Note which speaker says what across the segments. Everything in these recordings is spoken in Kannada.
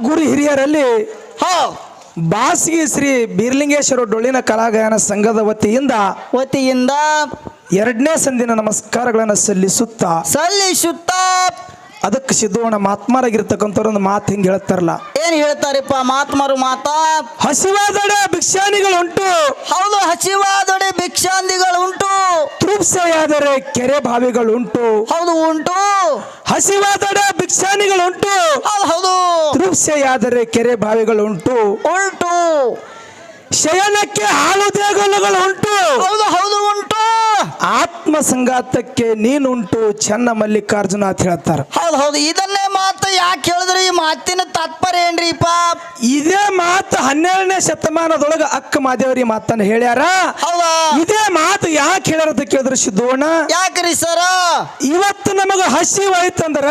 Speaker 1: ಗುರು ಹಿರಿಯರಲ್ಲಿ ಬಾಸಿಗೆ ಶ್ರೀ ಬೀರ್ಲಿಂಗೇಶ್ವರ ಡೊಳ್ಳಿನ ಕಲಾಗಾಯನ ಸಂಘದ ವತಿಯಿಂದ 2ನೇ ಸಂದಿನ ನಮಸ್ಕಾರಗಳನ್ನು ಸಲ್ಲಿಸುತ್ತಾ ಅದಕ್ಕೆ ಸಿದ್ಧವಣ್ಣ ಮಾತ್ಮರಾಗಿರ್ತಕ್ಕಂಥವ್ರು ಒಂದು ಮಾತು ಹಿಂಗೆ ಹೇಳ್ತಾರಲ್ಲ.
Speaker 2: ಏನ್ ಹೇಳ್ತಾರಪ್ಪ ಮಾತ್ಮರು ಮಾತಾ?
Speaker 1: ಹಸಿವಾದಡೆ ಭಿಕ್ಷಾನಿಗಳುಂಟು.
Speaker 2: ಹೌದು, ಹಸಿವಾದಡೆ ಭಿಕ್ಷಾಂದಿಗಳುಂಟು.
Speaker 1: ತೃಪ್ಸೆಯಾದರೆ ಕೆರೆ ಬಾವಿಗಳುಂಟು.
Speaker 2: ಹೌದು, ಉಂಟು.
Speaker 1: ಹಸಿವಾದಡೆ ಭಿಕ್ಷಾನಿಗಳುಂಟು.
Speaker 2: ಹೌದು,
Speaker 1: ತೃಪ್ಸೆಯಾದರೆ ಕೆರೆ ಬಾವಿಗಳುಂಟು.
Speaker 2: ಉಂಟು.
Speaker 1: ಶಯನಕ್ಕೆ ಹಾಲು ದೇಗುಲಗಳು ಉಂಟು.
Speaker 2: ಹೌದು, ಹೌದು, ಉಂಟು.
Speaker 1: ಆತ್ಮ ಸಂಘಾತಕ್ಕೆ ನೀನುಂಟು ಚೆನ್ನ ಮಲ್ಲಿಕಾರ್ಜುನ ಅಂತ ಹೇಳ್ತಾರ.
Speaker 2: ಹೌದು, ಹೌದು. ಇದನ್ನೇ ಮಾತು ಯಾಕೆ ಹೇಳಿದ್ರಿ? ಈ ಮಾತಿನ ತಾತ್ಪರ್ಯ ಏನ್ರಿಪ್ಪ?
Speaker 1: ಇದೇ ಮಾತು 12ನೇ ಶತಮಾನದೊಳಗ ಅಕ್ಕ ಮಾದೇವರಿ ಮಾತನ್ನ ಹೇಳ್ಯಾರ.
Speaker 2: ಹೌದಾ?
Speaker 1: ಇದೇ ಮಾತು ಯಾಕೆ ಹೇಳ್ಯಾರ ಅಂತ ಕೇಳಿದ್ರೆ ಸಿದ್ಧೋಣ,
Speaker 2: ಯಾಕ್ರಿ ಸರ?
Speaker 1: ಇವತ್ತು ನಮಗ ಹಸಿವಾಯ್ತಂದ್ರ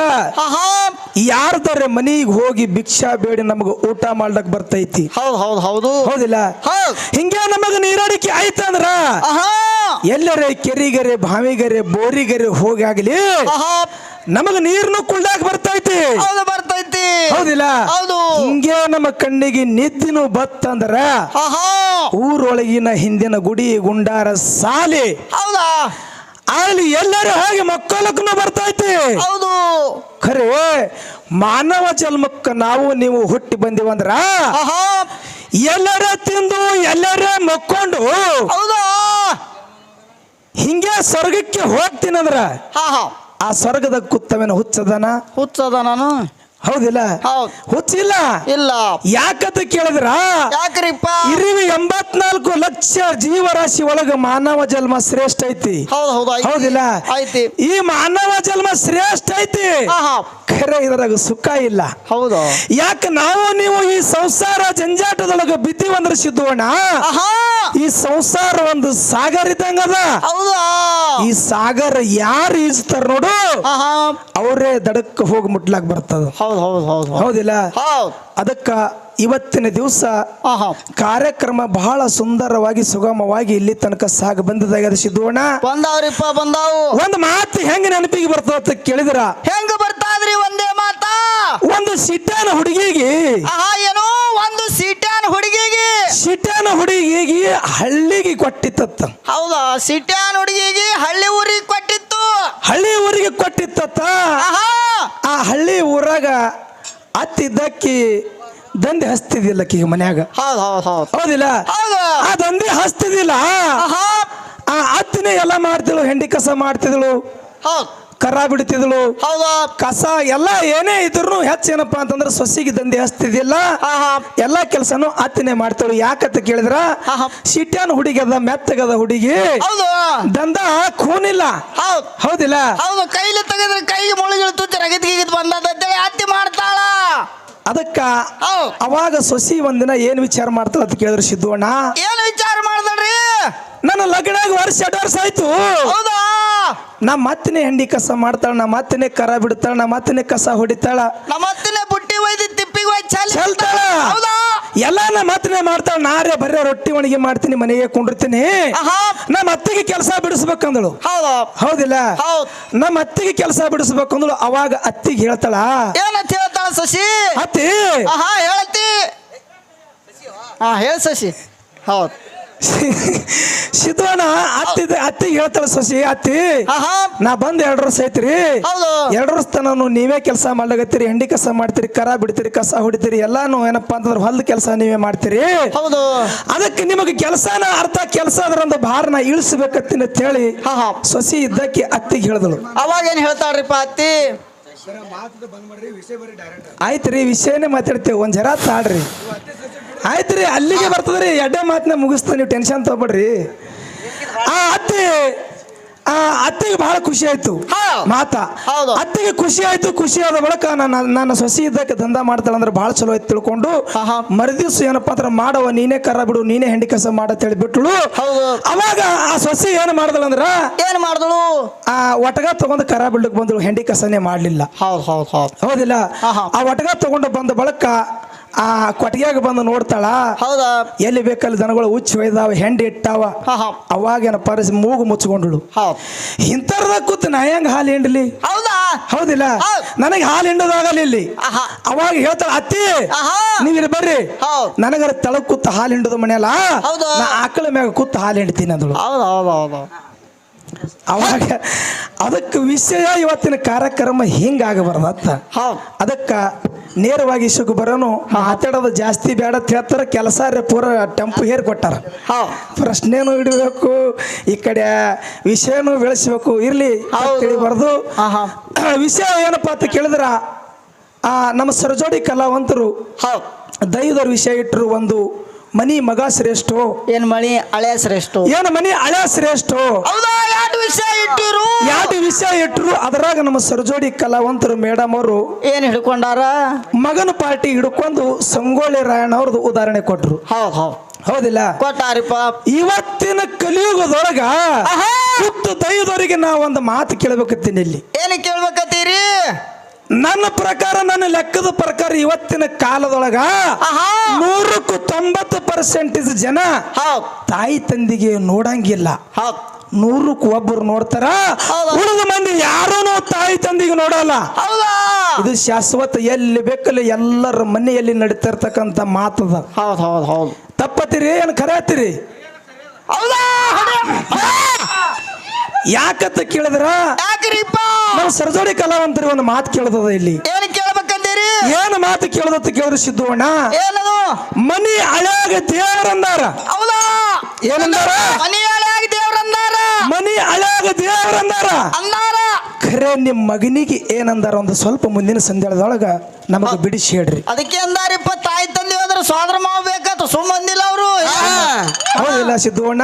Speaker 1: ಯಾರ್ದಾರೆ ಮನಿಗೆ ಹೋಗಿ ಭಿಕ್ಷಾ ಬೇಡಿ ನಮಗ ಊಟ ಮಾಡ್ಲಕ್ ಬರ್ತೈತಿ.
Speaker 2: ಹೌದು, ಹೌದು, ಹೌದು.
Speaker 1: ಹೌದಿಲ್ಲ? ಹಿಂಗೆ ನಮಗ ನೀರಾಡಿಕೆ ಆಯ್ತಂದ್ರ ಎಲ್ಲರೇ ಕೆರಿಗರೆ ಬಾವಿಗರೆ ಬೋರಿಗರೆ ಹೋಗಿ ಆಗ್ಲಿ ನಮಗ ನೀರ್ನು ಕುಳ್ಳಾಕ ಬರ್ತೈತಿ.
Speaker 2: ಹೌದು, ಬರ್ತೈತಿ.
Speaker 1: ಹೌದಿಲ್ಲ?
Speaker 2: ಹೌದು.
Speaker 1: ಹಿಂಗೆ ನಮ್ಮ ಕಣ್ಣಿಗೆ ನಿದ್ದಿನು ಬತ್ತಂದ್ರ ಊರೊಳಗಿನ ಹಿಂದಿನ ಗುಡಿ ಗುಂಡಾರ ಸಾಲಿ
Speaker 2: ಹೌದಾ
Speaker 1: ಅಲ್ಲಿ ಎಲ್ಲರೂ ಹೋಗಿ ಮಕ್ಕಳಕ್ಕೂ ಬರ್ತೈತಿ.
Speaker 2: ಹೌದು.
Speaker 1: ಖರೆ ಮಾನವ ಜನ್ಮಕ್ಕ ನಾವು ನೀವು ಹುಟ್ಟಿ ಬಂದಿವಂದ್ರ ಎಲ್ಲರ ತಿಂದು ಎಲ್ಲರ ಮಕ್ಕೊಂಡು
Speaker 2: ಹೌದಾ
Speaker 1: ಹಿಂಗೆ ಸ್ವರ್ಗಕ್ಕೆ ಹೋಗ್ತೀನಂದ್ರ ಆ ಸ್ವರ್ಗದ ಕುತ್ತವೇನ ಹುಚ್ಚದ
Speaker 2: ನಾನು.
Speaker 1: ಹೌದಿಲ್ಲ? ಹುಚ್ಚಿಲ್ಲ.
Speaker 2: ಇಲ್ಲ.
Speaker 1: ಯಾಕಂತ ಕೇಳಿದ್ರ
Speaker 2: ಯಾಕ್ರಿಪ್ಪ?
Speaker 1: 84 ಲಕ್ಷ ಜೀವರಾಶಿ ಒಳಗ ಮಾನವ ಜನ್ಮ ಶ್ರೇಷ್ಠ ಐತಿ. ಹೌದಿಲ್ಲ? ಈ ಮಾನವ ಜನ್ಮ ಶ್ರೇಷ್ಠ ಐತಿ. ಖರೆ ಇದ್ರಾಗ ಸುಖ ಇಲ್ಲ.
Speaker 2: ಹೌದು.
Speaker 1: ಯಾಕೆ ನಾವು ನೀವು ಈ ಸಂಸಾರ ಜಂಜಾಟದೊಳಗ ಬಿದ್ದೀವಂದ್ರ ಸಿದ್ಧವಣ್ಣ, ಈ ಸಂಸಾರ ಒಂದು ಸಾಗರ ಇದ್ದಂಗದ.
Speaker 2: ಹೌದಾ?
Speaker 1: ಈ ಸಾಗರ ಯಾರು ಈಜ್ತಾರ ನೋಡು ಅವರೇ ದಡಕ್ಕೆ ಹೋಗಿ ಮುಟ್ಲಾಕ್ ಬರ್ತದ. ಹೌದಿಲ್ಲ? ಅದಕ್ಕ ಇವತ್ತಿನ ದಿವಸ ಕಾರ್ಯಕ್ರಮ ಬಹಳ ಸುಂದರವಾಗಿ ಸುಗಮವಾಗಿ ಇಲ್ಲಿ ತನಕ ಸಾಗ ಬಂದದಾಗ್ಯದ ಸಿದ್ಧವಣ್ಣ.
Speaker 2: ಬಂದಾವು.
Speaker 1: ಒಂದು ಮಾತು ಹೆಂಗ ನೆನಪಿಗೆ ಬರ್ತದ ಅಂತ ಕೇಳಿದ್ರ
Speaker 2: ಹೆಂಗ ಬರ್ತಾದ್ರಿ? ಒಂದೇ ಮಾತಾ?
Speaker 1: ಒಂದು ಸಿಟ್ಟಾನ ಹುಡುಗಿಗೆ
Speaker 2: ಏನೋ ಒಂದು ಸಿಟ್ಯಾನ
Speaker 1: ಹುಡುಗಿಗೆ ಹಳ್ಳಿಗೆ ಕೊಟ್ಟಿತ್ತ.
Speaker 2: ಹೌದಾ? ಸಿಟ್ಯಾನ ಹುಡುಗಿಗೆ ಹಳ್ಳಿ ಊರಿಗೆ ಕೊಟ್ಟಿತ್ತು.
Speaker 1: ಹಳ್ಳಿ ಊರಿಗೆ ಕೊಟ್ಟಿತ್ತ. ಆ ಹಳ್ಳಿ ಊರಾಗ ಅತ್ತಿದ್ದಕ್ಕಿ ದಂಧೆ ಹಸ್ತಿದಿಲ್ಲ ಈಗ ಮನ್ಯಾಗ. ಹೌದಿಲ್ಲ? ಆ ದಂಧೆ ಹಸ್ತಿದಿಲ್ಲ. ಆ ಅತ್ತಿನೇ ಎಲ್ಲ ಮಾಡ್ತಿದ್ಳು, ಹೆಂಡಿ ಕಸ ಮಾಡ್ತಿದ್ಳು, ಕರ ಬಿಡ್ತಿದ್ಳು, ಕಸ ಎಲ್ಲ ಏನೇ ಇದ್ರು ಹೆಚ್ಚೇನಪ್ಪಾ ಅಂತಂದ್ರೆ ಸೊಸಿಗೆ ದಂಧೆ ಹಸ್ತಿದಿಲ್ಲ. ಎಲ್ಲಾ ಕೆಲಸನು ಅತ್ತಿನೇ ಮಾಡ್ತಾಳು. ಯಾಕಂತ ಕೇಳಿದ್ರ ಸಿಟ್ಯಾನ ಹುಡುಗಿ ಅದ, ಮೆತ್ತಗದ ಹುಡುಗಿ, ದಂಧ ಖೂನಿಲ್ಲ. ಹೌದಿಲ್ಲ?
Speaker 2: ಕೈಲಿ ತೆಗೆದ್ರೆ ಕೈಗೆ ಮುಳುಗಿಳು ತುಚ್ಚ ರಗತಿಗೆ ಬಂದದ್ದೇಳಿ ಅತ್ತಿ ಮಾಡ್ತಾಳ.
Speaker 1: ಅದಕ್ಕ ಅವಾಗ ಸೊಸಿ ಒಂದಿನ ಏನ್ ವಿಚಾರ ಮಾಡ್ತಾಳ ಅಂತ ಕೇಳಿದ್ರು ಸಿದ್ಧವಣ್ಣ,
Speaker 2: ಏನ್ ವಿಚಾರ ಮಾಡ್ದಳ್ರಿ?
Speaker 1: ನನ್ನ ಲಗ್ನಾಗ ವರ್ಷ 2 ವರ್ಷ ಆಯ್ತು.
Speaker 2: ಹೌದಾ?
Speaker 1: ನಮ್ಮ ಅತ್ತಿನೇ ಹೆಂಡಿ ಕಸ ಮಾಡ್ತಾಳ, ನಮ್ಮ ಅತ್ತಿನೇ ಕರ ಬಿಡ್ತಾಳ, ನಮ್ಮ ಅತ್ತಿನೇ ಕಸ ಹೊಡಿತಾಳ,
Speaker 2: ನಮ್ಮ ಅತ್ತಿನೇ ಬುಟ್ಟಿ ಒಯ್ದು ತಿಪ್ಪಿಗೆ
Speaker 1: ಚೆಲ್ತಾಳ, ಎಲ್ಲ ನಮ್ಮ ಅತ್ತಿನೇ ಮಾಡ್ತಾಳ. ನಾರೇ ಬರೀ ರೊಟ್ಟಿ ಒಣಗಿ ಮಾಡ್ತೀನಿ, ಮನೆಗೆ ಕುಂಡಿರ್ತೀನಿ, ನಮ್ಮ ಅತ್ತಿಗೆ ಕೆಲಸ ಬಿಡಿಸ್ಬೇಕಂದಳು. ಹೌದಿಲ್ಲ? ನಮ್ಮ ಅತ್ತಿಗೆ ಕೆಲಸ ಬಿಡಿಸ್ಬೇಕಂದಳು. ಅವಾಗ ಅತ್ತಿಗೆ ಹೇಳ್ತಾಳ,
Speaker 2: ಏನಂತ ಹೇಳ್ತಾಳ ಸಸಿ?
Speaker 1: ಅತ್ತಿ
Speaker 2: ಹೇಳತ್ತಿ ಹೇಳ ಸಸಿ. ಹೌದು
Speaker 1: ಸಿದ್ಧವಣ್ಣ ಅತ್ತಿಗೆ ಹೇಳ್ತಾಳ ಸೊಸಿ, ಅತ್ತಿ ನಾ ಬಂದ್ 2 ವರ್ಷ ಐತ್ರಿ, 2 ವರ್ಷ ತನ ನೀವೇ ಕೆಲಸ ಮಾಡ್ಲಾಗತ್ತೀರಿ, ಹೆಂಡಿ ಕಸ ಮಾಡ್ತೀರಿ, ಕರ ಬಿಡ್ತೀರಿ, ಕಸ ಹೊಡಿತೀರಿ, ಎಲ್ಲಾನು ಏನಪ್ಪಾ ಅಂತಂದ್ರೆ ಹೊಲ್ದ ಕೆಲಸ ನೀವೇ ಮಾಡ್ತೀರಿ.
Speaker 2: ಹೌದು.
Speaker 1: ಅದಕ್ಕೆ ನಿಮಗೆ ಕೆಲಸನ ಅರ್ಥ ಕೆಲಸ ಅದ್ರಂದ ಭಾರನ ಇಳಿಸ್ಬೇಕತ್ತೀನಿ ಅಂತ ಹೇಳಿ ಸೊಸಿ ಇದ್ದಕ್ಕೆ ಅತ್ತಿಗೆ ಹೇಳಿದಳು.
Speaker 2: ಅವಾಗ ಏನ್ ಹೇಳ್ತಾಳ್ರಿಪ್ಪ ಅತ್ತಿ?
Speaker 1: ಆಯ್ತ್ರಿ, ವಿಷಯನೇ ಮಾತಾಡ್ತೇವೆ, ಒಂದ್ ಜರ ತಾಡ್ರಿ. ಆಯ್ತ್ರಿ, ಅಲ್ಲಿಗೆ ಬರ್ತದ್ರಿ, 2 ಮಾತನ್ನ ಮುಗಿಸ್ತಾ, ನೀವು ಟೆನ್ಷನ್ ತಗೋಬೇಡ್ರಿ. ಅತ್ತಿಗೆ ಬಹಳ ಖುಷಿ ಆಯ್ತು ಮಾತಾ. ಅತ್ತಿಗೆ ಖುಷಿ ಆಯ್ತು. ಖುಷಿ ಆದ ಬಳಿಕ ನನ್ನ ಸೊಸಿ ಇದ್ದಕ್ಕೆ ದಂಧ ಮಾಡ್ತಾಳಂದ್ರೆ ಬಹಳ ಚಲೋ ಆಯ್ತು ತಿಳ್ಕೊಂಡು ಮರುದಿವ್ಸ ಏನಪ್ಪಾ ಅಂದ್ರೆ ಮಾಡವ ನೀನೇ ಕರ ಬಿಡು, ನೀನೇ ಹೆಂಡಿ ಕಸ ಮಾಡತ್ ಹೇಳಿ ಬಿಟ್ಳು. ಅವಾಗ ಆ ಸೊಸಿ ಏನ್ ಮಾಡ್ದಳಂದ್ರ ಆ ಒಟಗ ತಗೊಂಡು ಕರ ಬಿಡ್ಲಿಕ್ಕೆ ಬಂದಳು, ಹೆಂಡಿ ಕಸನೇ ಮಾಡ್ಲಿಲ್ಲ. ಹೌದಿಲ್ಲ? ಆ ಒಟಗ ತಗೊಂಡು ಬಂದ ಬಳಿಕ ಆ ಕೊಟ್ಟಿಗೆಯಾಗ ಬಂದು ನೋಡ್ತಾಳ.
Speaker 2: ಹೌದಾ
Speaker 1: ಎಲ್ಲಿ ಬೇಕಲ್ಲಿ ದನಗಳು ಹುಚ್ಚಿ ಒಯ್ದಾವ, ಹೆಂಡಿ ಇಟ್ಟಾವ. ಅವಾಗೇನ ಪರಿಸಿ ಮೂಗು ಮುಚ್ಕೊಂಡಳು. ಇಂಥರ್ದಾಗ ಕೂತು ನಾ ಹೆಂಗ್ ಹಾಲು ಹಿಂಡಲಿ?
Speaker 2: ಹೌದಾ
Speaker 1: ಹೌದಿಲ್ಲ, ನನಗೆ ಹಾಲು ಹಿಂಡೋದಾಗಲ್ಲ ಇಲ್ಲಿ. ಅವಾಗ ಹೇಳ್ತಾಳ, ಅತ್ತಿ ನೀವಿಲ್ಲಿ ಬರ್ರಿ, ನನಗರ ತಳಗ್ ಕೂತು ಹಾಲು ಹಿಂಡೋದು ಮನೆಯಲ್ಲ, ನಾ ಆಕಳ ಮ್ಯಾಗ ಕೂತು ಹಾಲು ಹಿಂಡ್ತೀನಿ ಅಂದಳು. ಅವಾಗ ಅದಕ್ಕೆ ವಿಷಯ ಇವತ್ತಿನ ಕಾರ್ಯಕ್ರಮ ಹಿಂಗಾಗಬಾರ್ದತ್ತ. ಅದಕ್ಕ ನೇರವಾಗಿ ಇಸುಕು ಬರೋನು ಮಾತಾಡೋದು ಜಾಸ್ತಿ ಬೇಡ ಅಂತ ಹೇಳ್ತಾರ. ಕೆಲಸ ಪೂರ ಟೆಂಪು ಹೇರ್ ಕೊಟ್ಟಾರ. ಪ್ರಶ್ನೆನೂ ಹಿಡಬೇಕು, ಈ ಕಡೆ ವಿಷಯನೂ ಬೆಳೆಸ್ಬೇಕು. ಇರ್ಲಿ ತಿಳಿಬಾರ್ದು. ವಿಷಯ ಏನಪ್ಪಾ ಅಂತ ಕೇಳಿದ್ರ, ನಮ್ಮ ಸರಜೋಡಿ ಕಲಾವಂತರು ದೈವದವ್ರ ವಿಷಯ ಇಟ್ಟರು. ಒಂದು ಮನಿ ಮಗ ಶ್ರೇಷ್ಠ,
Speaker 2: ಏನ್ ಮಣಿ ಹಳೆಯ ಶ್ರೇಷ್ಠ,
Speaker 1: ಏನು ಮನಿ ಹಳೆಯ ಶ್ರೇಷ್ಠ. ಎರಡು ವಿಷಯ ಇಟ್ರು. ಅದರಾಗ ನಮ್ಮ ಸರಜೋಡಿ ಕಲಾವಂತರು ಮೇಡಮ್ ಅವರು
Speaker 2: ಏನ್ ಹಿಡ್ಕೊಂಡಾರ?
Speaker 1: ಮಗನ ಪಾರ್ಟಿ ಹಿಡ್ಕೊಂಡು ಸಂಗೊಳ್ಳಿ ರಾಯಣ್ಣ ಅವ್ರದ್ದು ಉದಾಹರಣೆ ಕೊಟ್ರು. ಹೌದಿಲ್ಲ,
Speaker 2: ಕೊಟ್ಟಾರಿಪ್ಪ.
Speaker 1: ಇವತ್ತಿನ ಕಲಿಯುಗದೊಳಗ ಹುಟ್ಟು ದೈವದವರಿಗೆ ನಾ ಒಂದು ಮಾತು ಕೇಳಬೇಕತ್ತೀನಿ. ಇಲ್ಲಿ
Speaker 2: ಏನು ಕೇಳ್ಬೇಕತ್ತೀರಿ?
Speaker 1: ನನ್ನ ಪ್ರಕಾರ, ನನ್ನ ಲೆಕ್ಕದ ಪ್ರಕಾರ ಇವತ್ತಿನ ಕಾಲದೊಳಗ 100% ಜನ ತಾಯಿ ತಂದಿಗೆ ನೋಡಂಗಿಲ್ಲ. 100ಕ್ಕೆ ಒಬ್ಬರು ನೋಡ್ತಾರ, ಉಳಿದ ಮಂದಿ ಯಾರೂ ತಾಯಿ ತಂದಿಗೆ ನೋಡಲ್ಲ. ಇದು ಶಾಶ್ವತ. ಎಲ್ಲಿ ಬೇಕಲ್ಲಿ ಎಲ್ಲರ ಮನೆಯಲ್ಲಿ ನಡೀತಿರ್ತಕ್ಕಂಥ ಮಾತದ. ತಪ್ಪತ್ತೀರಿ ಏನು ಖರೆ ಹತ್ತೀರಿ? ಯಾಕಂತ ಕೇಳಿದ್ರ, ನಾವು ಸರಜೋಡಿ ಕಲಾವಂತರಿ ಒಂದು ಮಾತು ಕೇಳದ. ಇಲ್ಲಿ
Speaker 2: ಏನು ಕೇಳ್ಬೇಕಂತೀರಿ?
Speaker 1: ಏನು ಮಾತು ಕೇಳದತ್ತ ಕೇಳಿದ್ರು ಸಿದ್ದುವಣ್ಣ, ಮನಿ ಹಳ್ಯಾಗ ದೇವರಂದಾರ. ಏನಂದಾರ? ಮನಿ ಹಳ್ಯಾಗ ದೇವರಂದಾರ. ಖರೆ ನಿಮ್ ಮಗನಿಗೆ ಏನಂದಾರ ಒಂದು ಸ್ವಲ್ಪ ಮುಂದಿನ ಸಂದೇಳದೊಳಗ ನಮಗ ಬಿಡಿಸಿ ಹೇಳ್ರಿ.
Speaker 2: ಅದಕ್ಕೆ ಅಂದಾರಿಪ್ಪ, ತಾಯಿ ತಂದೆ ಹೋದ್ರೆ ಸೋದರ ಮಾವ ಬೇಕಾತ ಸುಮ್ಮಂದಿಲ್ಲ ಅವರು.
Speaker 1: ಹೌದಿಲ್ಲ ಸಿದ್ದುವಣ್ಣ?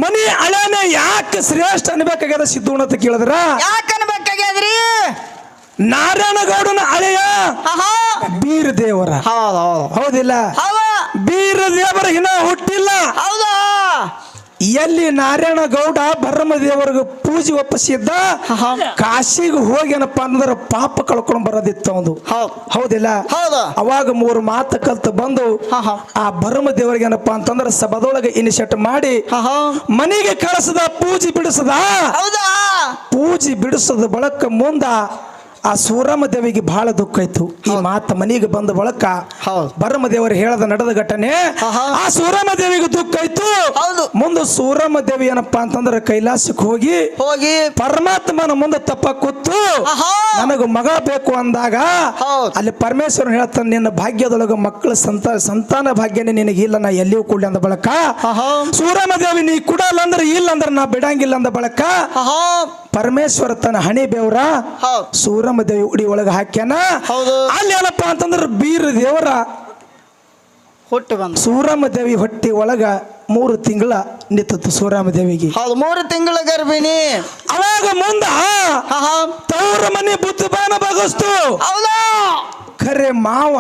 Speaker 1: ಮನಿ ಹಳ್ಯಾನ ಯಾಕೆ ಶ್ರೇಷ್ಠ ಅನ್ಬೇಕಾಗ್ಯದ ಸಿದ್ದುವಣ್ಣ ಅಂತ ಕೇಳಿದ್ರ,
Speaker 2: ಯಾಕೆ ಅನ್ಬೇಕಾಗ್ಯದ್ರಿ?
Speaker 1: ನಾರಾಯಣಗೌಡನ ಹಳೆಯ ಬೀರ ದೇವರ. ಹೌದಿಲ್ಲ, ಬೀರ ದೇವರ ಇನ್ನ ಹುಟ್ಟಿಲ್ಲ.
Speaker 2: ಹೌದಾ?
Speaker 1: ಎಲ್ಲಿ ನಾರಾಯಣ ಗೌಡ ಭರಮ ದೇವರಿಗೆ ಪೂಜೆ ಒಪ್ಪಿಸಿದ್ದ, ಕಾಶಿಗೆ ಹೋಗಿ ಏನಪ್ಪಾ ಅಂದ್ರೆ ಪಾಪ ಕಳ್ಕೊಂಡು ಬರೋದಿತ್ತು ಅವನು. ಹೌದಿಲ್ಲ? ಅವಾಗ 3 ಮಾತು ಕಲ್ತು ಬಂದು ಆ ಭರಮ ದೇವರಿಗೆ ಏನಪ್ಪಾ ಅಂತಂದ್ರೆ ಸಭದೊಳಗೆ ಇನಿಷಿಯೇಟ್ ಮಾಡಿ ಮನೆಗೆ ಕಳಿಸದ, ಪೂಜೆ ಬಿಡಿಸದ. ಪೂಜೆ ಬಿಡಿಸದ ಬಳಕ ಮುಂದ ಆ ಸೂರಮ್ಮ ದೇವಿಗೆ ಬಹಳ ದುಃಖ ಇತ್ತು. ಈ ಮಾತ ಮನೆಗೆ ಬಂದ ಬಳಕ ಭರಮ ದೇವರು ಹೇಳದ ನಡೆದ ಘಟನೆ ಆ ಸೂರಮ್ಮ ದೇವಿಗೆ ದುಃಖ ಇತ್ತು. ಮುಂದೆ ಸೂರಮ್ಮ ದೇವಿ ಏನಪ್ಪಾ ಅಂತಂದ್ರೆ ಕೈಲಾಸಕ್ಕೆ ಹೋಗಿ ಪರಮಾತ್ಮನ ಮುಂದೆ ತಪ್ಪ ಕೂತು ನನಗ ಮಗ ಬೇಕು ಅಂದಾಗ ಅಲ್ಲಿ ಪರಮೇಶ್ವರನ್ ಹೇಳ್ತಾನೆ, ನಿನ್ನ ಭಾಗ್ಯದೊಳಗ ಮಕ್ಕಳ ಸಂತಾನ ಭಾಗ್ಯನೇ ನಿನಗಿಲ್ಲ, ನಾ ಎಲ್ಲಿಯೂ ಕೂಡಲಿ ಅಂದ ಬಳಕ ಸೂರಮ್ಮ ದೇವಿ ನೀ ಕೊಡಲ್ಲ ಅಂದ್ರೆ ಇಲ್ಲ ಅಂದ್ರೆ ನಾ ಬಿಡಂಗಿಲ್ಲ ಅಂದ ಬಳಕ ಪರಮೇಶ್ವರ ತನ್ನ ಹಣೆ ಬೇವ್ರ ಸೂರಮ್ಮ ದೇವಿ ಉಡಿ ಒಳಗ ಹಾಕ್ಯಾನ. ಅಲ್ಲಿ ಏನಪ್ಪಾ ಅಂತಂದ್ರೆ ಬೀರ ದೇವರ
Speaker 2: ಹುಟ್ಟು ಬಂದ.
Speaker 1: ಸೂರಮ್ಮ ದೇವಿ ಹೊಟ್ಟಿ ಒಳಗ 3 ತಿಂಗಳ ನಿಂತಿತ್ತು ಸೂರಮ್ಮ ದೇವಿಗೆ.
Speaker 2: 3 ತಿಂಗಳ ಗರ್ಭಿಣಿ.
Speaker 1: ಅವಾಗ ಮುಂದ ತವ್ರ ಮನೆ ಬುದ್ಧಬಾನ ಬಗಸ್ತು. ಖರೆ ಮಾವ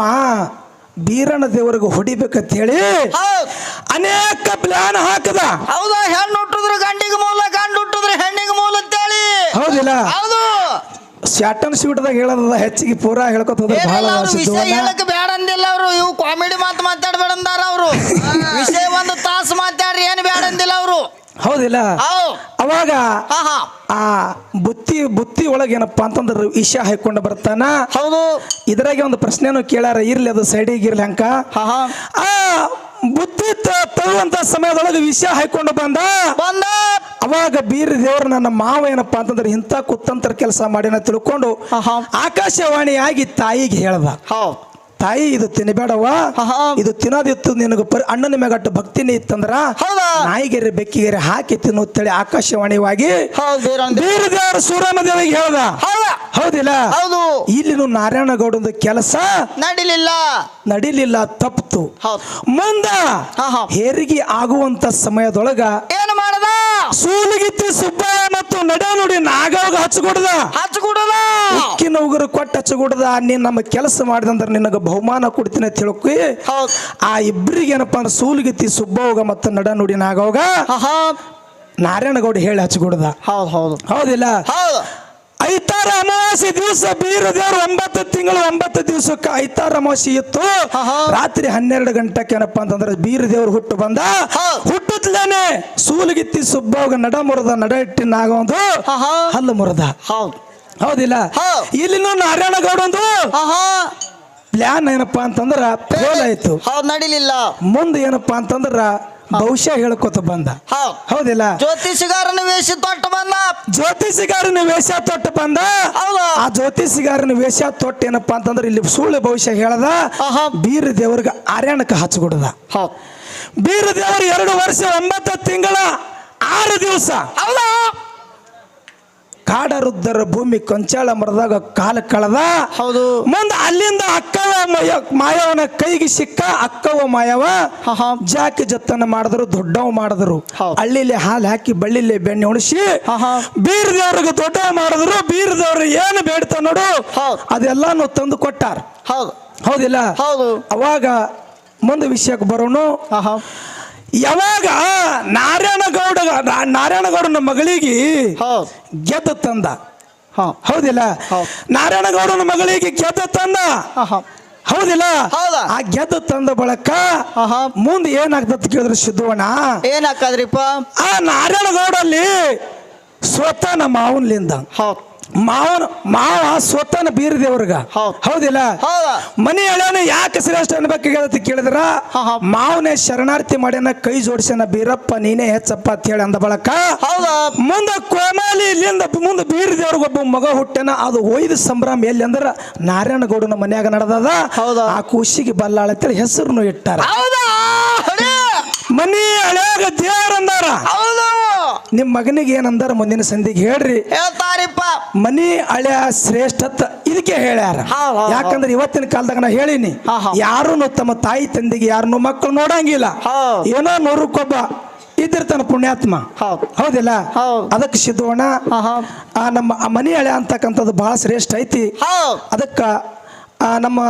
Speaker 1: ಬೀರಣ್ಣ ದೇವರಿಗೆ ಹೊಡಿಬೇಕಂತ ಹೇಳಿ ಅನೇಕ ಪ್ಲಾನ್ ಹಾಕದ.
Speaker 2: ಹೌದಾ? ಹೆಣ್ಣು ಹುಟ್ಟಿದ್ರೆ ಗಂಡಿಗೆ ಮೂಲ, ಗಂಡು ಹುಟ್ಟಿದ್ರೆ ಹೆಣ್ಣಿಗೆ ಮೂಲ ಅಂತೇಳಿ.
Speaker 1: ಹೌದಿಲ್ಲ?
Speaker 2: ಹೌದು.
Speaker 1: ಶಾಟನ್ ಶೂಟ್ದಾಗ ಹೇಳದ ಹೆಚ್ಚಿಗೆ ಪೂರಾ ಹೇಳ್ಕೊತ ಹೋದ್ರೆ ಬಹಳ
Speaker 2: ಹೇಳಕ್ ಬೇಡ ಅಂದಿಲ್ಲ ಅವರು. ಇವು ಕಾಮಿಡಿ ಮಾತು ಮಾತಾಡ್ಬೇಡ ಅಂದಾರ ಅವರು. ವಿಷಯ 1 ತಾಸು ಮಾತಾಡ್ರಿ, ಏನು ಬೇಡ ಅಂದಿಲ್ಲ ಅವರು.
Speaker 1: ಹೌದಿಲ್ಲ? ಅವಾಗ ಆ ಬುತ್ತಿ ಒಳಗೆ ಏನಪ್ಪಾ ಅಂತಂದ್ರೆ ವಿಷ ಹಾಕೊಂಡು ಬರ್ತಾನ.
Speaker 2: ಹೌದು.
Speaker 1: ಇದ್ರಾಗೆ ಒಂದು ಪ್ರಶ್ನೆನೂ ಕೇಳಾರ, ಇರ್ಲಿ ಅದು ಸೈಡಿಗೆ ಇರ್ಲಿ ಅಂಕ. ಆ ಬುತ್ತಿ ತರುವಂತ ಸಮಯದೊಳಗೆ ವಿಷ ಹಾಕೊಂಡು ಬಂದ. ಅವಾಗ ಬೀರ ದೇವ್ರ ನನ್ನ ಮಾವ ಏನಪ್ಪಾ ಅಂತಂದ್ರೆ ಇಂಥ ಕುತ್ತಂತರ ಕೆಲಸ ಮಾಡಿನ ತಿಳ್ಕೊಂಡು ಆಕಾಶವಾಣಿಯಾಗಿ ತಾಯಿಗೆ ಹೇಳ್ದ, ತಾಯಿ ಇದು ತಿನ್ನಬೇಡವ, ಇದು ತಿನ್ನೋದಿತ್ತು ನಿನಗ ಅಣ್ಣನ ಮ್ಯಾಗಟ್ಟು ಭಕ್ತಿನೇ ಇತ್ತಂದ್ರ ನಾಯಿಗೆರೆ ಬೆಕ್ಕಿಗೆರೆ ಹಾಕಿ ತಿನ್ನುತ್ತೇಳಿ ಆಕಾಶವಾಣಿಯಾಗಿ ಬೀರ ದೇವರ ಸೂರಮ್ಮ ದೇವಿಗೆ ಹೇಳ್ದ. ಹೌದಿಲ್ಲ? ಇಲ್ಲಿ ನಾರಾಯಣ ಗೌಡದ ಕೆಲಸ ನಡಿಲಿಲ್ಲ, ತಪ್ಪಿತು. ಮುಂದ ಹೆರಿಗೆ ಆಗುವಂತ ಸಮಯದೊಳಗ
Speaker 2: ಏನು ಮಾಡದ?
Speaker 1: ಸೂಲಿಗಿತ್ತಿ ಸುಬ್ಬಯ್ಯ ಮತ್ತು ನಡನುಡಿ ನಾಗವಾಗ ಹಚ್ಚಗುಡದ ಉಕ್ಕಿನ ಉಗುರು ಕೊಟ್ಟು ಹಚ್ಚಗುಡದ. ನೀನ್ ನಮ್ಮ ಕೆಲಸ ಮಾಡಿದಂದ್ರೆ ನಿನಗ ಬಹುಮಾನ ಕೊಡ್ತೀನಿ ಅಂತ ಹೇಳಕ್ಕಿ ಆ ಇಬ್ಬರಿಗೆ ಏನಪ್ಪಾ ಅಂದ್ರೆ ಸೂಲಿಗಿತ್ತಿ ಸುಬ್ಬವ್ಗ ಮತ್ತು ನಡನುಡಿ ನಾಗವಾಗ ನಾರಾಯಣಗೌಡ ಹೇಳಿ ಹಚ್ಚಗುಡದ. ಹೌದಿಲ್ಲ? ಐತಾರ ಅಮಾವಾಸ್ಯೆ ದಿವಸ ಬೀರ ದೇವರು 9 ತಿಂಗಳು 9 ದಿವಸಕ್ಕೆ ಐತಾರ ಅಮಾವಾಸ್ಯೆ ಇತ್ತು. ರಾತ್ರಿ 12 ಗಂಟೆಗೆ ಏನಪ್ಪಾ ಅಂತಂದ್ರೆ ಬೀರ ದೇವ್ರು ಹುಟ್ಟು ಬಂದ. ಹುಟ್ಟುತ್ತಲೇನೆ ಸೂಲಗಿತ್ತಿ ಸುಬ್ಬವಾಗ ನಡ ಮುರದ ನಡ ಇಟ್ಟಿನಾಗ ಒಂದು ಹಲ್ಲು ಮುರದ. ಹೌದಿಲ್ಲ? ಇಲ್ಲಿನೂ ನಾರಾಯಣ ಗೌಡ ಒಂದು ಪ್ಲಾನ್ ಏನಪ್ಪಾ ಅಂತಂದ್ರ ಫೇಲ್ ಆಯ್ತು,
Speaker 2: ನಡಿಲಿಲ್ಲ.
Speaker 1: ಮುಂದೆ ಏನಪ್ಪಾ ಅಂತಂದ್ರ ಬಹುಶಃ ಹೇಳ್ಕೊತ ಬಂದ. ಹೌದಿಲ್ಲ?
Speaker 2: ಜ್ಯೋತಿಷಿಗಾರನ ವೇಷ ತೊಟ್ಟು ಬಂದ.
Speaker 1: ಜ್ಯೋತಿಷಿಗಾರನ ವೇಷ ತೊಟ್ಟು ಬಂದ. ಆ ಜ್ಯೋತಿಷಿಗಾರನ ವೇಷ ತೊಟ್ಟು ಏನಪ್ಪಾ ಅಂತಂದ್ರೆ ಇಲ್ಲಿ ಸುಳ್ಳು ಭವಿಷ್ಯ ಹೇಳದ. ಬೀರ ದೇವ್ರಿಗೆ ಆರ್ಯಾಣಕ್ಕೆ ಹಚ್ಕೊಡದ. ಬೀರ ದೇವರು 2 ವರ್ಷ 9 ತಿಂಗಳ 6 ದಿವಸ ಕಾಡರುದ್ದರ ಭೂಮಿ ಕೊಂಚಾಳ ಮರದಾಗ ಕಾಲ ಕಳೆದ.
Speaker 2: ಹೌದು.
Speaker 1: ಮುಂದೆ ಅಲ್ಲಿಂದ ಅಕ್ಕವ ಮಾಯವನ ಕೈಗೆ ಸಿಕ್ಕ. ಅಕ್ಕವ ಮಾಯವ ಜಾಕಿ ಜತ್ತನ ಮಾಡಿದ್ರು, ದೊಡ್ಡವ ಮಾಡಿದ್ರು. ಹಳ್ಳಿಲಿ ಹಾಲು ಹಾಕಿ ಬಳ್ಳಿಲಿ ಬೆಣ್ಣೆ ಉಣಿಸಿ ಬೀರ ದೇವ್ರಿಗೆ ದೊಡ್ಡವ ಮಾಡಿದ್ರು. ಬೀರ ದೇವ್ರು ಏನು ಬೇಡ್ತಾ ನೋಡು ಅದೆಲ್ಲಾನು ತಂದು ಕೊಟ್ಟಾರ. ಹೌದಿಲ್ಲ? ಅವಾಗ ಮುಂದೆ ವಿಷಯಕ್ಕೆ ಬರೋಣ. ಯಾವಾಗ ನಾರಾಯಣಗೌಡನ ಮಗಳಿಗೆ ಗೆದ್ದ ತಂದ. ಹೌದಿಲ್ಲ? ನಾರಾಯಣಗೌಡನ ಮಗಳಿಗೆ ಗೆದ್ದ ತಂದ. ಹೌದಿಲ್ಲ? ಆ ಗೆದ್ದ ತಂದ ಬಳಕ ಮುಂದೆ ಏನಾಗ್ತದ ಕೇಳಿದ್ರೆ ಸಿದ್ಧವಣ್ಣ
Speaker 2: ಏನಾಕದ್ರಿಪ್ಪ? ಆ
Speaker 1: ನಾರಾಯಣಗೌಡಲ್ಲಿ ಸ್ವತಃ ನಮ್ಮ ಮಾವನ್ಲಿಂದ ಮಾವ ಸ್ವತಃ ಬೀರ ದೇವ್ರಗ. ಹೌದಿಲ್ಲ? ಮನಿ ಹಳೆನ ಯಾಕೆ ಶ್ರೇಷ್ಠ ಅನ್ಬೇಕಾಗತ್ತ ಕೇಳಿದ್ರ ಮಾವನೇ ಶರಣಾರ್ಥಿ ಮಾಡ್ಯಾನ, ಕೈ ಜೋಡಿಸ್ಯಾನ. ಬೀರಪ್ಪ ನೀನೇ ಹೆಚ್ಚಪ್ಪ ಅಂತ ಹೇಳಿ ಅಂದ ಬಳಕ ಮುಂದೆ ಕೋಮಾಲಿ ಇಲ್ಲಿಂದ ಮುಂದೆ ಬೀರ ದೇವ್ರಿಗೆ ಒಬ್ಬ ಮಗ ಹುಟ್ಟ್ಯಾನ. ಅದು ಒಯ್ದ ಸಂಭ್ರಮ ಎಲ್ಲಿ ಅಂದ್ರ ನಾರಾಯಣಗೌಡನ ಮನ್ಯಾಗ ನಡೆದದ. ಆ ಕೂಸಿಗೆ ಬಲ್ಲಾಳ ಅಂತೇಳಿ ಹೆಸರು ಇಟ್ಟಾರ. ಮನಿ ಹಳೆಯಾಗ ದೇವ್ರ ಅಂದಾರ. ನಿಮ್ ಮಗನಿಗೆ ಏನಂದಾರ ಮುಂದಿನ ಸಂಧಿಗೆ ಹೇಳ್ರಿ.
Speaker 2: ಹೇಳ್ತಾರಿಪ್ಪ.
Speaker 1: ಮನಿ ಹಳೆಯ ಶ್ರೇಷ್ಠತ್ ಇದಕ್ಕೆ ಹೇಳ್ಯಾರ. ಯಾಕಂದ್ರೆ ಇವತ್ತಿನ ಕಾಲದಾಗ ನಾ ಹೇಳಿನಿ, ಯಾರು ತಮ್ಮ ತಾಯಿ ತಂದೆಗೆ ಯಾರನ್ನು ಮಕ್ಕಳು ನೋಡಂಗಿಲ್ಲ. ಏನೋ 100ಕ್ಕೊಬ್ಬ ಇದ್ದಿರ್ತಾನ ಪುಣ್ಯಾತ್ಮ. ಹೌದಿಲ್ಲ? ಅದಕ್ಕೆ ಸಿದ್ಧವಣ್ಣ ನಮ್ಮ ಮನಿ ಹಳೆ ಅಂತಕ್ಕಂಥದ್ದು ಬಹಳ ಶ್ರೇಷ್ಠ ಐತಿ. ಅದಕ್ಕ ನಮ್ಮ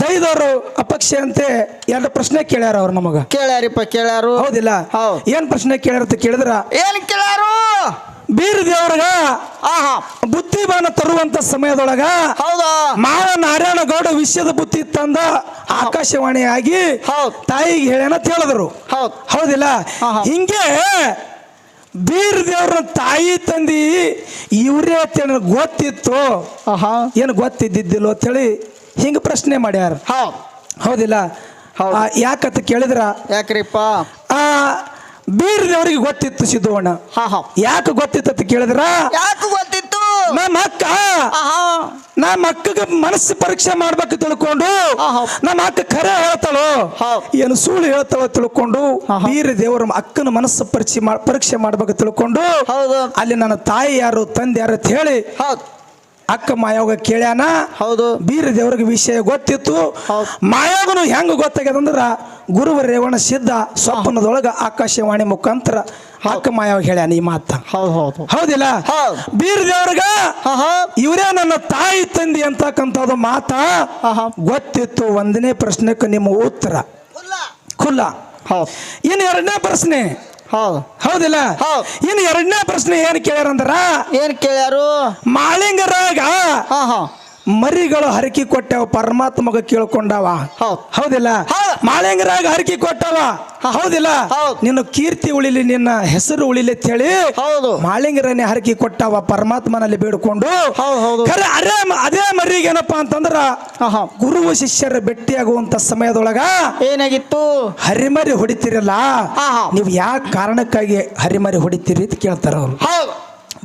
Speaker 1: ದೈದವರು ಅಪಕ್ಷ ಅಂತೆ 2 ಪ್ರಶ್ನೆ ಕೇಳ್ಯಾರ ಅವ್ರು ನಮಗ.
Speaker 2: ಕೇಳ್ಯಾರಿಪ್ಪ, ಕೇಳ್ಯಾರು. ಹೌದಿಲ್ಲ?
Speaker 1: ಏನ್ ಪ್ರಶ್ನೆ ಕೇಳ್ಯಾರ ಅಂತ ಕೇಳಿದ್ರ
Speaker 2: ಏನ್ ಕೇಳ್ಯಾರು?
Speaker 1: ಬೀರ ದೇವ್ರಗ ಬುದ್ಧಿಮಾನ ತರುವಂತ ಸಮಯದೊಳಗ ಮಾವ ನಾರಾಯಣಗೌಡ ವಿಷಯದ ಬುದ್ಧಿ ತಂದ ಆಕಾಶವಾಣಿಯಾಗಿ ತಾಯಿಗೆ ಹೇಳ್ಯಾನ ಅಂತ ಹೇಳಿದ್ರು. ಹೌದಿಲ್ಲ? ಹಿಂಗೆ ಬೀರ ದೇವ್ರ ತಾಯಿ ತಂದಿ ಇವ್ರೇ ಅಂತ ಗೊತ್ತಿತ್ತು, ಏನು ಗೊತ್ತಿದ್ದಿದ್ದಿಲ್ಲ ಅಂತೇಳಿ ಹಿಂಗ ಪ್ರಶ್ನೆ ಮಾಡ್ಯಾರ. ಹೌದಿಲ್ಲ? ಯಾಕಂತ ಕೇಳಿದ್ರ
Speaker 2: ಯಾಕ್ರಿಪ್ಪ
Speaker 1: ಬೀರ ದೇವರಿಗೆ ಗೊತ್ತಿತ್ತು ಸಿದ್ಧವಣ್ಣ. ಯಾಕೆ ಗೊತ್ತಿತ್ತು ಅಂತ ಕೇಳಿದ್ರ
Speaker 2: ಯಾಕೆ ಗೊತ್ತಿತ್ತು?
Speaker 1: ನಮ್ಮ ಅಕ್ಕಗೆ ಮನಸ್ಸು ಪರೀಕ್ಷೆ ಮಾಡ್ಬೇಕು ತಿಳ್ಕೊಂಡು ನಮ್ಮ ಅಕ್ಕ ಖರೆ ಹೇಳ್ತಾಳು ಏನು ಸುಳ್ಳು ಹೇಳ್ತಾಳ ತಿಳ್ಕೊಂಡು ಬೀರ ದೇವರ ಅಕ್ಕನ ಮನಸ್ಸು ಪರೀಕ್ಷೆ ಮಾಡ್ಬೇಕು ತಿಳ್ಕೊಂಡು ಅಲ್ಲಿ ನನ್ನ ತಾಯಿ ಯಾರು ತಂದೆ ಯಾರು ಅಂತ ಹೇಳಿ ಅಕ್ಕ ಮಾಯೋಗ ಕೇಳ್ಯಾನ.
Speaker 2: ಹೌದು.
Speaker 1: ಬೀರ ದೇವ್ರಿಗೆ ವಿಷಯ ಗೊತ್ತಿತ್ತು. ಮಾಯೋಗನು ಹೆಂಗ ಗೊತ್ತಾಗ್ಯದಂದ್ರ ಗುರುವ ರೇವಣ ಸಿದ್ಧ ಸ್ವಪ್ನದೊಳಗ ಆಕಾಶವಾಣಿ ಮುಖಾಂತರ ಅಕ್ಕ ಮಾಯೋಗ ಹೇಳ್ಯಾನ ಈ ಮಾತ. ಹೌದಿಲ್ಲ? ಬೀರ ದೇವ್ರಗ ಇವರೇ ನನ್ನ ತಾಯಿ ತಂದಿ ಅಂತಕ್ಕಂಥದ್ದು ಮಾತ ಗೊತ್ತಿತ್ತು. 1ನೇ ಪ್ರಶ್ನೆಕ್ಕೆ ನಿಮ್ಮ ಉತ್ತರ ಖುಲ್ಲ. ಇನ್ನು 2ನೇ ಪ್ರಶ್ನೆ. ಹೌದಿಲ್ಲ? ಇನ್ನು 2ನೇ ಪ್ರಶ್ನೆ ಏನ್ ಕೇಳ್ಯಾರಂದ್ರ
Speaker 2: ಏನ್ ಕೇಳ್ಯಾರು?
Speaker 1: ಮಾಳಿಂಗರಾಗ ಮರಿಗಳು ಹರಕಿ ಕೊಟ್ಟಾವ, ಪರಮಾತ್ಮಗ ಕೇಳ್ಕೊಂಡಾವ. ಹೌದಿಲ್ಲ? ಮಾಳಿಂಗರಾಗ ಹರಕಿ ಕೊಟ್ಟವ. ಹೌದಿಲ್ಲ? ನಿನ್ನ ಕೀರ್ತಿ ಉಳಿಲಿ, ನಿನ್ನ ಹೆಸರು ಉಳಿಲಿ ಅಂತ ಹೇಳಿ ಮಾಳಿಂಗರನ್ನೇ ಹರಕಿ ಕೊಟ್ಟವ ಪರಮಾತ್ಮನಲ್ಲಿ ಬೇಡ್ಕೊಂಡು. ಅದೇ ಮರಿಗೆ ಏನಪ್ಪಾ ಅಂತಂದ್ರ ಗುರುವ ಶಿಷ್ಯರ ಭೇಟಿಯಾಗುವಂತ ಸಮಯದೊಳಗ
Speaker 2: ಏನಾಗಿತ್ತು?
Speaker 1: ಹರಿಮರಿ ಹೊಡಿತಿರಲ್ಲ, ನೀವು ಯಾವ ಕಾರಣಕ್ಕಾಗಿ ಹರಿಮರಿ ಹೊಡಿತೀರಿ ಅಂತ ಕೇಳ್ತಾರ ಅವ್ರು.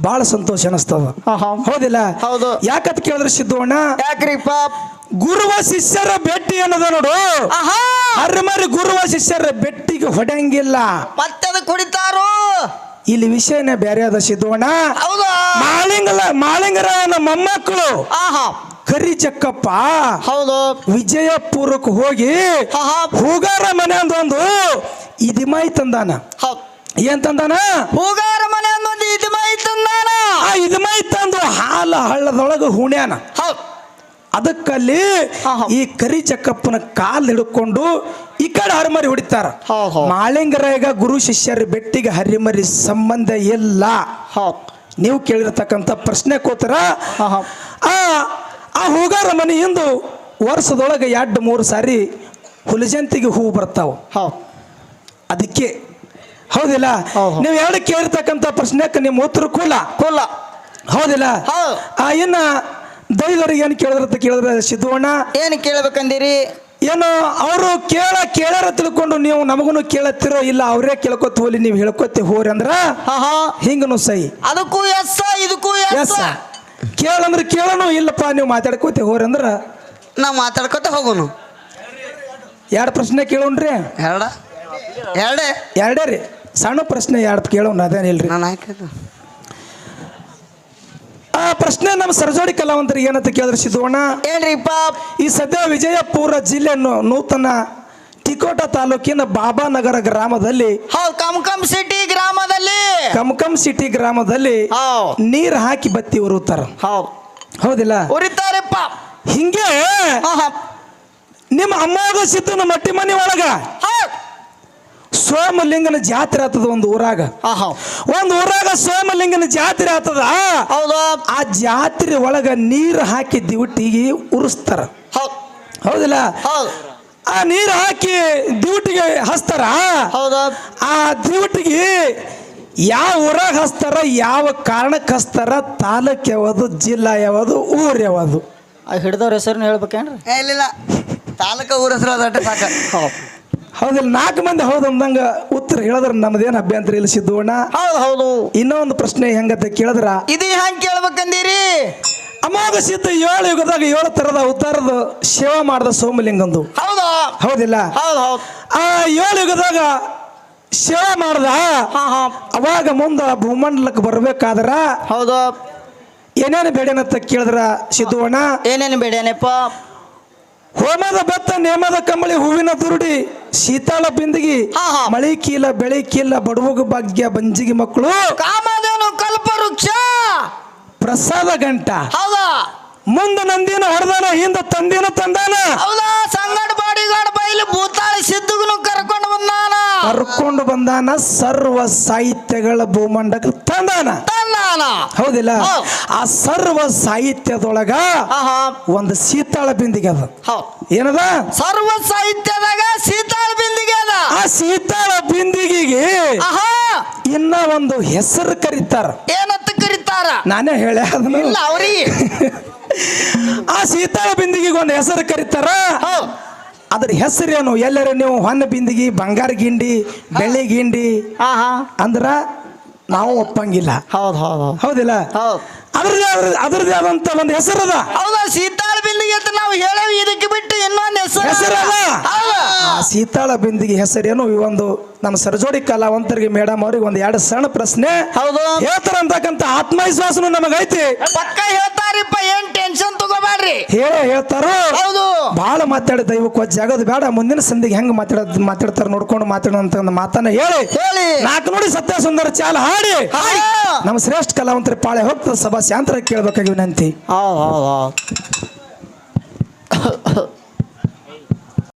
Speaker 1: ಬಹಳ ಸಂತೋಷ ಅನಿಸ್ತದ. ಹೌದಿಲ್ಲ? ಯಾಕಂತ ಕೇಳಿದ್ರೆ ಸಿದ್ಧವಣ್ಣ
Speaker 2: ಯಾಕ್ರಿಪ್ಪ
Speaker 1: ಗುರುವ ಶಿಷ್ಯರ ಭೇಟಿ ಅನ್ನೋದ ನೋಡು. ಹರಿಮರಿ ಗುರುವ ಶಿಷ್ಯರ ಭೇಟಿಗೆ ಹೊಡಂಗಿಲ್ಲ,
Speaker 2: ಮತ್ತೆ ಕುಡಿತಾರು.
Speaker 1: ಇಲ್ಲಿ ವಿಷಯನೇ ಬೇರೆ ಅದ ಸಿದ್ಧವಣ್ಣ. ಮಾಳಿಂಗರಾಯನ ಮೊಮ್ಮಕ್ಕಳು ಕರಿ ಚಕ್ಕಪ್ಪ ವಿಜಯಪುರಕ್ಕೆ ಹೋಗಿ ಹೂಗಾರ ಮನೆ ಅಂದೊಂದು ಇದಿಮೈ ತಂದಾನ. ಏನ್ ತಂದಾನ?
Speaker 2: ಹೂಗಾರ ಮನೆ ಅಂದೊಂದು ಇದಿಮೈ ತಂದಾನ.
Speaker 1: ಆ ಇದಿಮೈ ತಂದು ಹಾಲ ಹಳ್ಳದೊಳಗ ಹುಣ್ಯಾನ. ಅದಕ್ಕಲ್ಲಿ ಈ ಕರಿ ಚಕ್ಕಪ್ಪನ ಕಾಲ್ ಹಿಡ್ಕೊಂಡು ಈ ಕಡೆ ಹರಿಮರಿ ಹೊಡಿತಾರ. ಮಾಳಿಂಗರಾಯಗ ಗುರು ಶಿಷ್ಯರ ಬೆಟ್ಟಿಗೆ ಹರಿಮರಿ ಸಂಬಂಧ ಇಲ್ಲ. ನೀವು ಕೇಳಿರ್ತಕ್ಕಂಥ ಪ್ರಶ್ನೆ ಕೋತರ
Speaker 2: ಆಹಾ.
Speaker 1: ಆ ಹೂಗಾರ ಮನೆ ಹಿಂದು ವರ್ಷದೊಳಗೆ 2-3 ಸಾರಿ ಹುಲಿಜಂತಿಗೆ ಹೂ ಬರ್ತಾವ.
Speaker 2: ಹೌದು
Speaker 1: ಅದಕ್ಕೆ ಹೌದಿಲ್ಲ,
Speaker 2: ಹೌದು.
Speaker 1: ನೀವು ಎರಡು ಕೇಳಿರ್ತಕ್ಕಂಥ ಪ್ರಶ್ನೆಕ್ಕೆ ನಿಮ್ಮ ಉತ್ತರ ಕೂಲ
Speaker 2: ಕೊಲ್ಲ.
Speaker 1: ಹೌದಿಲ್ಲ.
Speaker 2: ಹೌದು.
Speaker 1: ಇನ್ನ ದೈವರಿಗೆ ಏನು ಕೇಳಿದ್ರಂತ ಕೇಳಿದ್ರೆ ಸಿದ್ಧವಣ್ಣ
Speaker 2: ಏನು ಕೇಳ್ಬೇಕಂದಿರಿ?
Speaker 1: ಏನು ಅವರು ಕೇಳಾರ ತಿಳ್ಕೊಂಡು ನೀವು ನಮಗೂ ಕೇಳತ್ತಿರೋ ಇಲ್ಲ ಅವರೇ ಕೇಳ್ಕೊತ ಹೋಲಿ ನೀವು ಹೇಳ್ಕೊತಿ ಹೋರಿ ಅಂದ್ರ ಹಿಂಗನು ಸೈ.
Speaker 2: ಅದಕ್ಕೂ ಎಸ್ ಇದಕ್ಕೂ
Speaker 1: ಎಸ್. ಕೇಳಂದ್ರೆ ಕೇಳೋನು ಇಲ್ಲಪ್ಪ ನೀವು ಮಾತಾಡ್ಕೋತಿ ಹೋರಿ ಅಂದ್ರ
Speaker 2: ನಾವು ಮಾತಾಡ್ಕೊತ ಹೋಗೋನು.
Speaker 1: 2 ಪ್ರಶ್ನೆ ಕೇಳೋಣ್ರಿ. ಎರಡೇ ರೀ ಸಣ್ಣ ಪ್ರಶ್ನೆ 2 ಕೇಳೋಣ ಅದೇನಿಲ್ರಿ.
Speaker 2: ನಾನು ಹಾಕಿದ್ದು
Speaker 1: ಆ ಪ್ರಶ್ನೆ ನಮ್ಮ ಸರಜೋಡಿ ಕಲಾವಂತರಿಗೆ ಏನಂತ ಕೇಳಿದ್ರೆ ಸಿದ್ಧವಣ್ಣ,
Speaker 2: ಏನ್ರಿಪ್ಪ?
Speaker 1: ಈ ಸದ್ಯ ವಿಜಯಪುರ ಜಿಲ್ಲೆ ನೂತನ ತಿಕೋಟ ತಾಲೂಕಿನ ಬಾಬಾನಗರ ಗ್ರಾಮದಲ್ಲಿ
Speaker 2: ಹೌದು ಕಮ್ಕಮ್ ಸಿಟಿ ಗ್ರಾಮದಲ್ಲಿ
Speaker 1: ಕಮ್ಕಮ್ ಸಿಟಿ ಗ್ರಾಮದಲ್ಲಿ ನೀರು ಹಾಕಿ ಬತ್ತಿ ಉರುತ್ತಾರ. ಹೌದಿಲ್ಲ,
Speaker 2: ಉರಿತಾರಪ್ಪ.
Speaker 1: ಹಿಂಗೆ ನಿಮ್ಮ ಅಮ್ಮಗ ಸಿದ್ದನ ಮಟ್ಟಿ ಮನೆ ಒಳಗ ಸೋಮಲಿಂಗನ ಜಾತ್ರೆ ಆಗ್ತದ ಒಂದು ಊರಾಗ. ಸೋಮಲಿಂಗನ ಜಾತ್ರೆ ಆಗ್ತದ. ಆ ಜಾತ್ರೆ ಒಳಗ ನೀರು ಹಾಕಿ ದಿವಟಿಗೆ ಉರಿಸ್ತಾರ. ಹೌದಿಲ್ಲ, ಆ ನೀರು ಹಾಕಿ ದಿವಟಿಗೆ ಹಚ್ತಾರ. ಆ ದಿವಟಿಗೆ ಯಾವ ಊರಾಗ ಹಚ್ತಾರ, ಯಾವ ಕಾರಣಕ್ಕೆ ಹಚ್ತಾರ, ತಾಲೂಕು ಯಾವುದು, ಜಿಲ್ಲಾ ಯಾವುದು, ಊರು ಯಾವುದು?
Speaker 2: ಹಿಡ್ದವ್ರ ಹೆಸರನ್ನ ಹೇಳ್ಬೇಕೇನ್ರಿ? ಇಲ್ಲ, ತಾಲೂಕ ಊರ ಹೆಸರು ಅದಟ್ಟೆ ಸಾಕ.
Speaker 1: ಹೌದಿಲ್ಲ, 4 ಮಂದಿ ಹೌದು ಅಂದಂಗ ಉತ್ತರ ಹೇಳಿದ್ರ ನಮ್ದೇನು ಅಭ್ಯಂತರ ಇಲ್ಲ ಸಿದ್ಧವಣ್ಣ.
Speaker 2: ಹೌದು.
Speaker 1: ಇನ್ನೊಂದು ಪ್ರಶ್ನೆ ಹೆಂಗಂತ ಕೇಳಿದ್ರ
Speaker 2: ಇದು ಹೆಂಗ್ ಕೇಳ್ಬೇಕಂದಿರಿ?
Speaker 1: ಅಮೋಘ ಸಿದ್ಧ 7 ಯುಗದಾಗ 7 ತರದ ಅವತಾರದ ಸೇವಾ ಮಾಡಿದ ಸೋಮಲಿಂಗಂದು. ಹೌದಿಲ್ಲ, ಆ 7 ಯುಗದಾಗ ಸೇವಾ ಮಾಡ್ದ. ಅವಾಗ ಮುಂದ ಭೂಮಂಡಲಕ್ಕೆ ಬರ್ಬೇಕಾದ್ರ ಏನೇನು ಬೇಡೇನಂತ ಕೇಳಿದ್ರ ಸಿದ್ಧವಣ್ಣ?
Speaker 2: ಏನೇನು ಬೇಡೇನಪ್ಪ?
Speaker 1: ಹೋಮದ ಬೆತ್ತ, ನೇಮದ ಕಂಬಳಿ, ಹೂವಿನ ದುರುಡಿ, ಶೀತಾಳ ಬಿಂದಿಗಿ, ಮಳಿ ಕೀಲ, ಬೆಳಿ ಕೀಲ, ಬಡವಗ ಭಾಗ್ಯ, ಬಂಜಿಗೆ ಮಕ್ಕಳು,
Speaker 2: ಕಾಮಧೇನು, ಕಲ್ಪವೃಕ್ಷ,
Speaker 1: ಪ್ರಸಾದ ಗಂಟ, ಮುಂದ ನಂದಿನ ಹೊಡೆದಾನ, ಹಿಂದ ತಂದಿನ ತಂದಾನ,
Speaker 2: ಸಂಗಡ ಬಾಡಿಗಾಡ್ ಬೈಲು ಭೂತಾಳಿ ಸಿದ್ಧಗನು ಕರ್ಕೊಂಡು ಬಂದಾನ, ಸರ್ವ ಸಾಹಿತ್ಯಗಳ ಭೂಮಂಡಕ್ಕೆ ತಂದಾನ. ಹೌದಿಲ್ಲ, ಆ ಸರ್ವ ಸಾಹಿತ್ಯದೊಳಗ ಒಂದು ಶೀತಾಳ ಬಿಂದಿಗೆ ಅದ. ಏನದ? ಸರ್ವ ಸಾಹಿತ್ಯದಾಗ ಶೀತಾಳ ಬಿಂದಿಗೆ ಅದ. ಆ ಶೀತಾಳ ಬಿಂದಿಗೆಗೆ ಇನ್ನ ಒಂದು ಹೆಸರು ಕರೀತಾರ. ಏನಂತ ಕರೀತಾರ? ನಾನೇ ಹೇಳ ಅವ್ರಿಗೆ. ಆ ಶೀತಾಳ ಬಿಂದಿಗೆ ಒಂದು ಹೆಸರು ಕರೀತಾರ. ಅದ್ರ ಹೆಸರೇನು? ಎಲ್ಲರೂ ನೀವು ಹೊನ್ನ ಬಿಂದಿಗೆ, ಬಂಗಾರ ಗಿಂಡಿ, ಬೆಳ್ಳಿ ಗಿಂಡಿ ಅಂದ್ರ ನಾವು ಒಪ್ಪಂಗಿಲ್ಲ. ಹೌದಿಲ್ಲ, ಅದ್ರದೇ ಆದಂತ ಒಂದು ಹೆಸರದ. ಶೀತಾಳ ಬಿಂದಿಗೆ ಅಂತ ನಾವು ಹೇಳೇವಿ, ಇದಕ್ಕೆ ಬಿಟ್ಟು ಇನ್ನೊಂದು ಹೆಸರದ. ಆ ಶೀತಾಳ ಬಿಂದಿಗೆ ಹೆಸರೇನು? ಈ ಒಂದು ನಮ್ಮ ಸರಜೋಡಿ ಕಲಾವಂತರಿಗೆ ಮೇಡಮ್ ಅವ್ರಿಗೆ ಒಂದು 2 ಸಣ್ಣ ಪ್ರಶ್ನೆ ಹೇಳ್ತಾರ ಅಂತಕ್ಕಂಥ ಆತ್ಮವಿಶ್ವಾಸನು ನಮಗೈತಿ. ಪಕ್ಕ ಹೇಳ್ತಾರಿಪ್ಪ, ಏನ್ ಟೆನ್ಷನ್ ತಗೋಬೇಡ್ರಿ, ಹೇಳ್ತಾರೋ. ಬಹಳ ಮಾತಾಡಿ ದೈವಕ್ಕೆ ಜಾಗದ ಬೇಡ, ಮುಂದಿನ ಸಂಧಿಗೆ ಹೆಂಗ್ ಮಾತಾಡ್ತಾರ ನೋಡ್ಕೊಂಡು ಮಾತಾಡೋಂತ ಮಾತನ್ನ ಹೇಳಿ 4 ನೋಡಿ ಸತ್ಯ ಸುಂದರ ಚಾಲ ಹಾಡಿ ನಮ್ಮ ಶ್ರೇಷ್ಠ ಕಲಾವಂತರ ಪಾಳೆ ಹೋಗ್ತದೆ. ಸಭಾ ಶಾಂತರ ಕೇಳ್ಬೇಕಾಗಿ ವಿನಂತಿ.